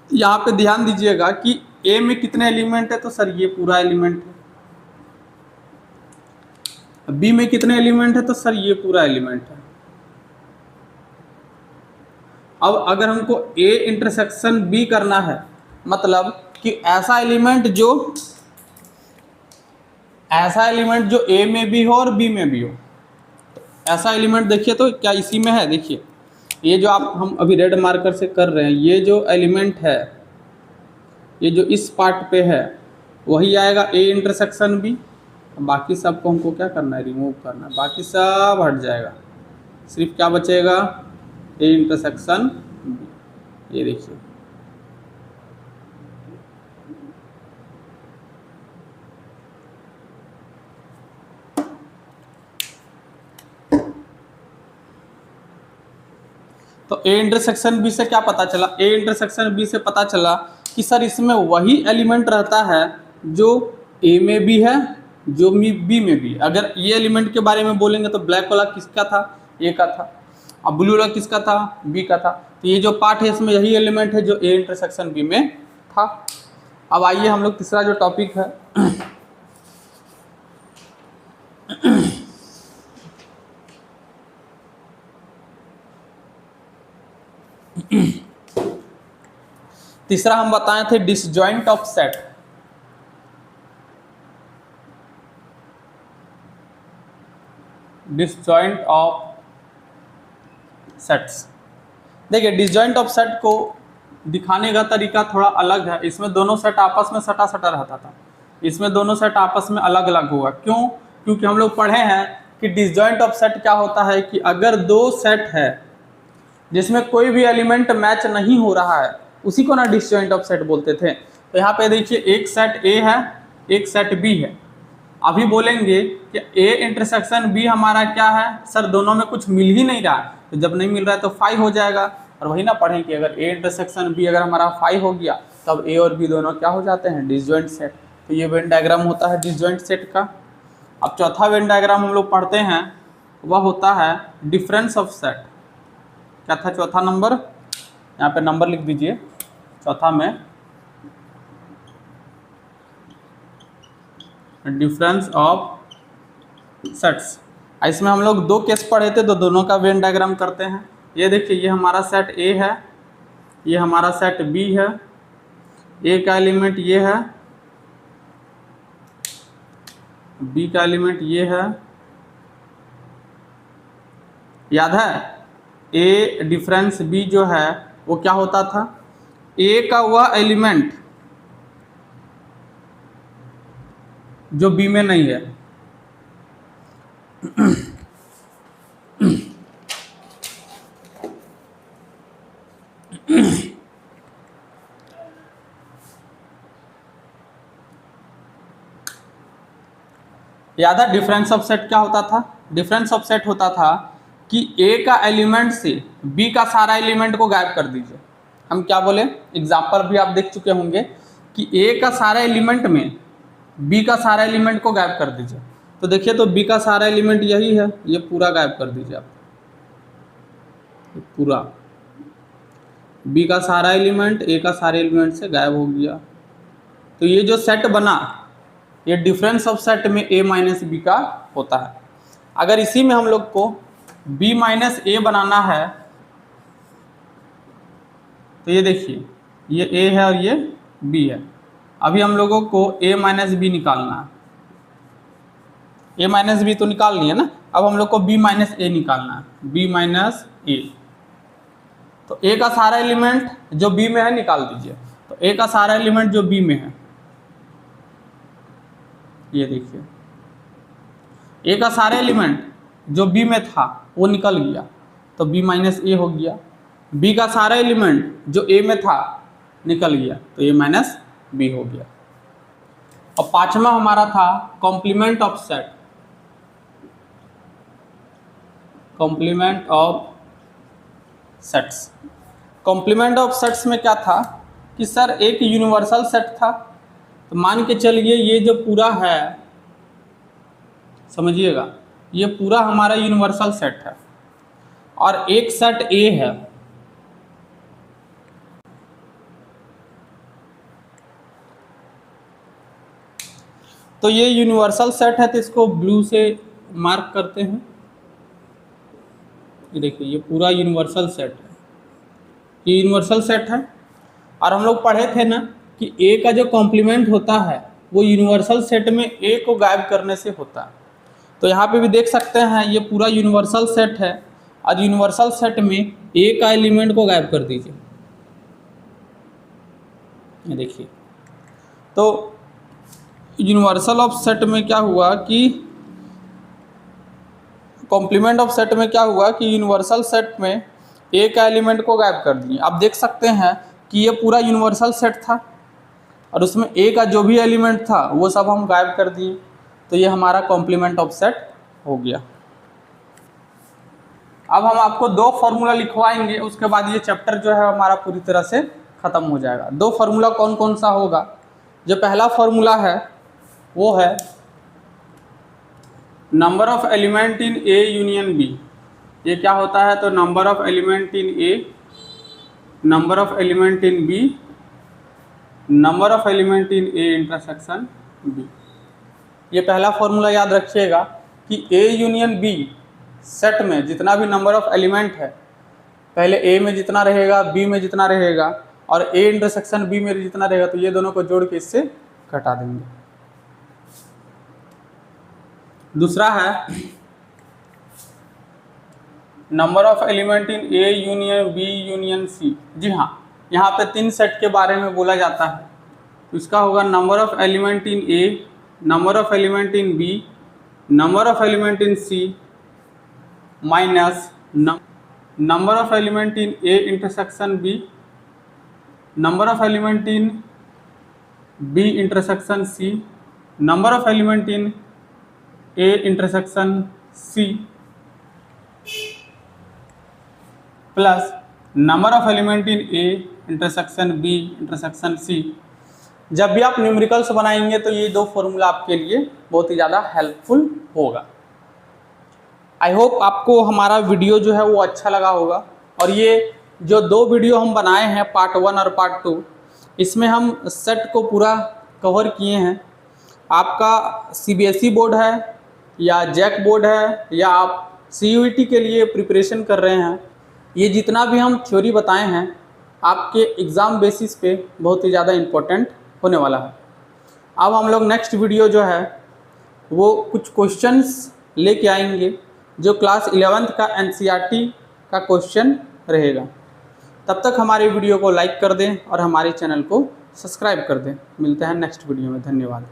यहाँ पे ध्यान दीजिएगा कि ए में कितने एलिमेंट है, तो सर ये पूरा एलिमेंट है। बी में कितने एलिमेंट है, तो सर ये पूरा एलिमेंट है। अब अगर हमको ए इंटरसेक्शन बी करना है, मतलब कि ऐसा एलिमेंट जो ए में भी हो और बी में भी हो, ऐसा एलिमेंट देखिए तो क्या इसी में है। देखिए ये जो हम अभी रेड मार्कर से कर रहे हैं, ये जो एलिमेंट है, ये जो इस पार्ट पे है वही आएगा ए इंटरसेक्शन बी। बाकी सब को हमको क्या करना है, रिमूव करना है, बाकी सब हट जाएगा, सिर्फ क्या बचेगा, ए इंटरसेक्शन बी। ये देखिए तो ए इंटरसेक्शन बी से क्या पता चला, ए इंटरसेक्शन बी से पता चला कि सर इसमें वही एलिमेंट रहता है जो ए में भी है जो बी में भी। अगर ये एलिमेंट के बारे में बोलेंगे तो ब्लैक वाला किसका था, ए का था, अब ब्लू वाला किसका था, बी का था। तो ये जो पार्ट है इसमें यही एलिमेंट है जो ए इंटरसेक्शन बी में था। अब आइए हम लोग तीसरा जो टॉपिक है तीसरा हम बताए थे disjoint of set. Disjoint of sets, देखिए डिसजॉइंट ऑफ सेट को दिखाने का तरीका थोड़ा अलग है। इसमें दोनों सेट आपस में सटा सटा रहता था, इसमें दोनों सेट आपस में अलग अलग होगा। क्यों? क्योंकि हम लोग पढ़े हैं कि डिसजॉइंट ऑफ सेट क्या होता है कि अगर दो सेट है जिसमें कोई भी एलिमेंट मैच नहीं हो रहा है, उसी को ना डिसजॉइंट ऑफ सेट बोलते थे। तो यहाँ पे देखिए एक सेट ए है एक सेट बी है। अभी बोलेंगे कि ए इंटरसेक्शन बी हमारा क्या है, सर दोनों में कुछ मिल ही नहीं रहा, तो जब नहीं मिल रहा है तो फाइव हो जाएगा। और वही ना पढ़ें कि अगर ए इंटरसेक्शन बी अगर हमारा फाइव हो गया तब ए और बी दोनों क्या हो जाते हैं, डिसजॉइंट सेट। तो ये वेन डायग्राम होता है डिसजॉइंट सेट का। अब चौथा वेन डायग्राम हम लोग पढ़ते हैं, वह होता है डिफरेंस ऑफ सेट। क्या था चौथा नंबर, यहाँ पे नंबर लिख दीजिए चौथा में डिफरेंस ऑफ सेट्स। इसमें हम लोग दो केस पढ़े थे तो दोनों का वेन डायग्राम करते हैं। ये देखिए, ये हमारा सेट ए है, ये हमारा सेट बी है, ए का एलिमेंट ये है, बी का एलिमेंट ये है। याद है ए डिफरेंस बी जो है वो क्या होता था, ए का वह एलिमेंट जो बी में नहीं है। याद है डिफरेंस ऑफ सेट क्या होता था, डिफरेंस ऑफ सेट होता था कि ए का एलिमेंट से बी का सारा एलिमेंट को गायब कर दीजिए। हम क्या बोले, एग्जाम्पल भी आप देख चुके होंगे कि ए का सारा एलिमेंट में बी का सारा एलिमेंट को गायब कर दीजिए। तो देखिए, तो बी का सारा एलिमेंट यही है, ये पूरा गायब कर दीजिए आप, पूरा बी का सारा एलिमेंट ए का सारे एलिमेंट से गायब हो गया। तो ये जो सेट बना ये डिफरेंस ऑफ सेट में ए माइनस बी का होता है। अगर इसी में हम लोग को बी माइनस ए बनाना है तो ये देखिए, ये ए है और ये बी है। अभी हम लोगों को ए माइनस बी निकालना है, ए माइनस बी तो निकाल लिया ना, अब हम लोग को बी माइनस ए निकालना है, बी माइनस ए। तो ए का सारा एलिमेंट जो बी में है निकाल दीजिए। तो ए का सारा एलिमेंट जो बी में है, ये देखिए, ए का सारा एलिमेंट जो बी में था वो निकल गया, तो बी माइनस ए हो गया। बी का सारा एलिमेंट जो ए में था निकल गया, तो ए माइनस बी हो गया। और पांचवा हमारा था complement of set. Complement of sets, complement of sets में क्या था कि सर एक यूनिवर्सल सेट था, तो मान के चलिए ये जो पूरा है, समझिएगा, ये पूरा हमारा यूनिवर्सल सेट है और एक सेट ए है। तो ये यूनिवर्सल सेट है, तो इसको ब्लू से मार्क करते हैं। ये देखिए, ये पूरा यूनिवर्सल सेट है, ये यूनिवर्सल सेट है। और हम लोग पढ़े थे ना कि ए का जो कॉम्प्लीमेंट होता है वो यूनिवर्सल सेट में ए को गायब करने से होता है। तो यहाँ पे भी देख सकते हैं, ये पूरा यूनिवर्सल सेट है और यूनिवर्सल सेट में ए का एलिमेंट को गायब कर दीजिए। ये देखिए, तो यूनिवर्सल ऑफ सेट में क्या हुआ कि कॉम्प्लीमेंट ऑफ सेट में क्या हुआ कि यूनिवर्सल सेट में ए का एलिमेंट को गायब कर दिए। आप देख सकते हैं कि ये पूरा यूनिवर्सल सेट था और उसमें ए का जो भी एलिमेंट था वो सब हम गायब कर दिए, तो ये हमारा कॉम्प्लीमेंट ऑफ सेट हो गया। अब हम आपको दो फार्मूला लिखवाएंगे, उसके बाद ये चैप्टर जो है हमारा पूरी तरह से ख़त्म हो जाएगा। दो फार्मूला कौन कौन सा होगा, जो पहला फार्मूला है वो है number of element in A union B. ये क्या होता है, तो number of element in A, number of element in B, number of element in A intersection B. ये पहला फॉर्मूला याद रखिएगा कि ए यूनियन बी सेट में जितना भी नंबर ऑफ एलिमेंट है, पहले ए में जितना रहेगा, बी में जितना रहेगा और ए इंटरसेक्शन बी में जितना रहेगा, तो ये दोनों को जोड़ के इससे घटा देंगे। दूसरा है number of element in A union B union C. जी हाँ, यहाँ पे तीन सेट के बारे में बोला जाता है, तो इसका होगा number of element in A, number of element in B, number of element in C minus number of element in A intersection B, number of element in B intersection C, number of element in A intersection C plus number of element in A intersection B intersection C. जब भी आप numericals बनाएंगे तो ये दो formula आपके लिए बहुत ही ज़्यादा हेल्पफुल होगा। आई होप आपको हमारा वीडियो जो है वो अच्छा लगा होगा। और ये जो दो वीडियो हम बनाए हैं, पार्ट 1 और पार्ट 2, इसमें हम सेट को पूरा कवर किए हैं। आपका CBSE बोर्ड है या जैक बोर्ड है या आप CUET के लिए प्रिपरेशन कर रहे हैं, ये जितना भी हम थ्योरी बताए हैं आपके एग्ज़ाम बेसिस पे बहुत ही ज़्यादा इम्पोर्टेंट होने वाला है। अब हम लोग नेक्स्ट वीडियो जो है वो कुछ क्वेश्चंस लेके आएंगे जो क्लास 11th का NCERT का क्वेश्चन रहेगा। तब तक हमारे वीडियो को लाइक कर दें और हमारे चैनल को सब्सक्राइब कर दें। मिलते हैं नेक्स्ट वीडियो में। धन्यवाद।